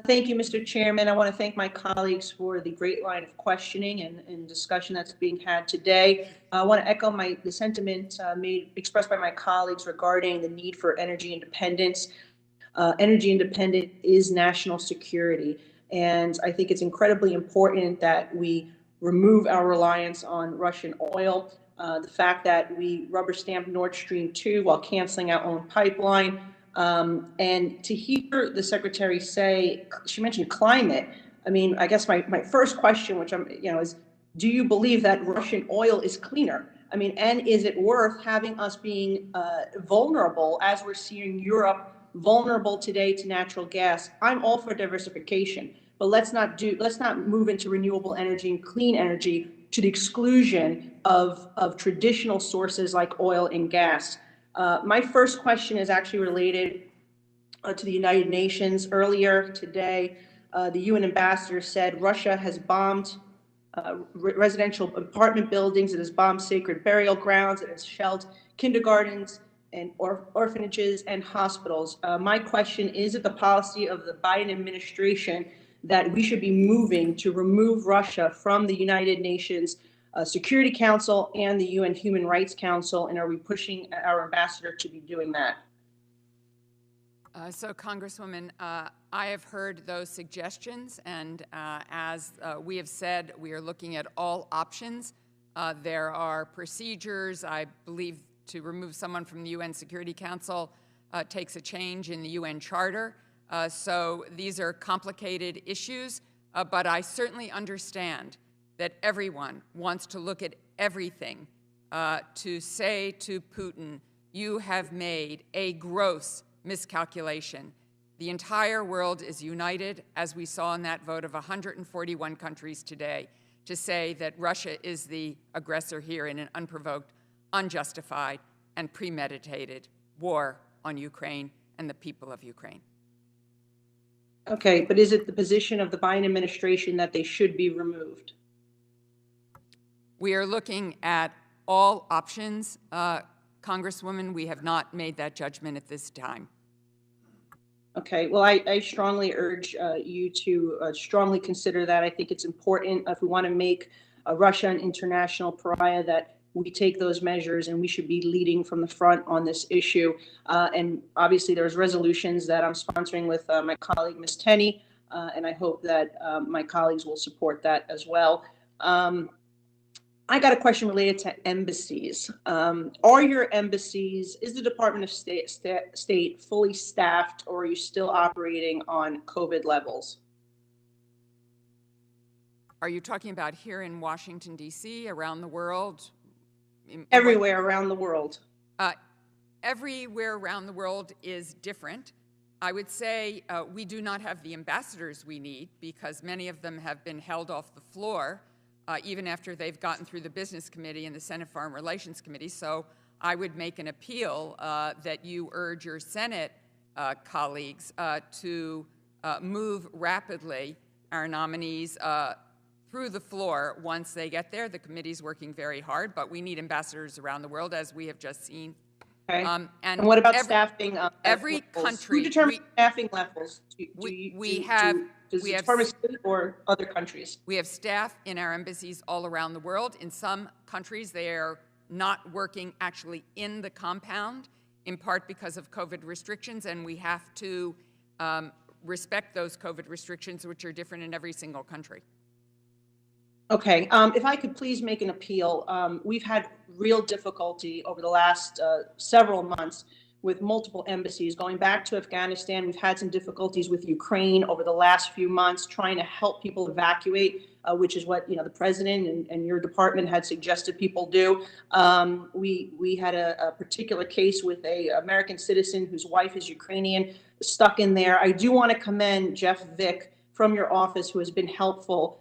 Thank you, Mr. Chairman. I want to thank my colleagues for the great line of questioning and discussion that's being had today. I want to echo the sentiment expressed by my colleagues regarding the need for energy independence. Energy independence is national security, and I think it's incredibly important that we remove our reliance on Russian oil. The fact that we rubber stamped Nord Stream 2 while canceling our own pipeline. And to hear the secretary say, she mentioned climate. I mean, I guess my first question, which is, do you believe that Russian oil is cleaner? I mean, and is it worth having us being vulnerable as we're seeing Europe vulnerable today to natural gas? I'm all for diversification, but let's not move into renewable energy and clean energy to the exclusion of traditional sources like oil and gas. My first question is actually related to the United Nations. Earlier today, the UN ambassador said Russia has bombed residential apartment buildings, it has bombed sacred burial grounds, it has shelled kindergartens and orphanages and hospitals. My question is it the policy of the Biden administration that we should be moving to remove Russia from the United Nations Security Council and the UN Human Rights Council, and are we pushing our ambassador to be doing that? So, Congresswoman, I have heard those suggestions, and as we have said, we are looking at all options. There are procedures, I believe, to remove someone from the UN Security Council takes a change in the UN Charter. So these are complicated issues, but I certainly understand that everyone wants to look at everything to say to Putin, you have made a gross miscalculation. The entire world is united, as we saw in that vote of 141 countries today, to say that Russia is the aggressor here in an unprovoked, unjustified, and premeditated war on Ukraine and the people of Ukraine. Okay, but is it the position of the Biden administration that they should be removed? We are looking at all options, Congresswoman. We have not made that judgment at this time. Okay, well, I strongly urge you to strongly consider that. I think it's important if we want to make Russia an international pariah that we take those measures, and we should be leading from the front on this issue. And obviously, there's resolutions that I'm sponsoring with my colleague, Ms. Tenney, and I hope that my colleagues will support that as well. I got a question related to embassies. Are your embassies, is the Department of State fully staffed, or are you still operating on COVID levels? Are you talking about here in Washington, D.C., around the world? Everywhere around the world. Everywhere around the world is different. I would say we do not have the ambassadors we need, because many of them have been held off the floor even after they've gotten through the Business Committee and the Senate Foreign Relations Committee. So I would make an appeal that you urge your Senate colleagues to move rapidly our nominees through the floor once they get there. The committee's working very hard, but we need ambassadors around the world, as we have just seen. Okay. And what about staffing? Every country. Who determines staffing levels? We have or other countries? We have staff in our embassies all around the world. In some countries, they are not working actually in the compound, in part because of COVID restrictions, and we have to respect those COVID restrictions, which are different in every single country. Okay, if I could please make an appeal. We've had real difficulty over the last several months with multiple embassies. Going back to Afghanistan, we've had some difficulties with Ukraine over the last few months, trying to help people evacuate, which is what the president and your department had suggested people do. We had a particular case with an American citizen whose wife is Ukrainian, stuck in there. I do want to commend Jeff Vick from your office, who has been helpful.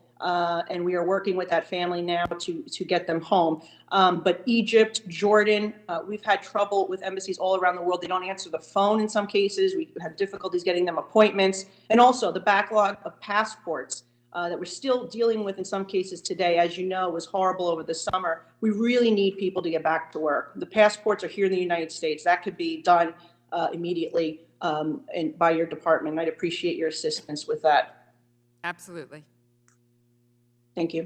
And we are working with that family now to get them home. But Egypt, Jordan, we've had trouble with embassies all around the world. They don't answer the phone in some cases. We have difficulties getting them appointments. And also the backlog of passports that we're still dealing with in some cases today, as you know, was horrible over the summer. We really need people to get back to work. The passports are here in the United States. That could be done immediately and by your department. I'd appreciate your assistance with that. Absolutely. Thank you.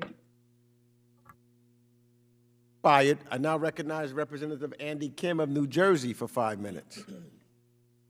Fired. I now recognize Representative Andy Kim of New Jersey for 5 minutes.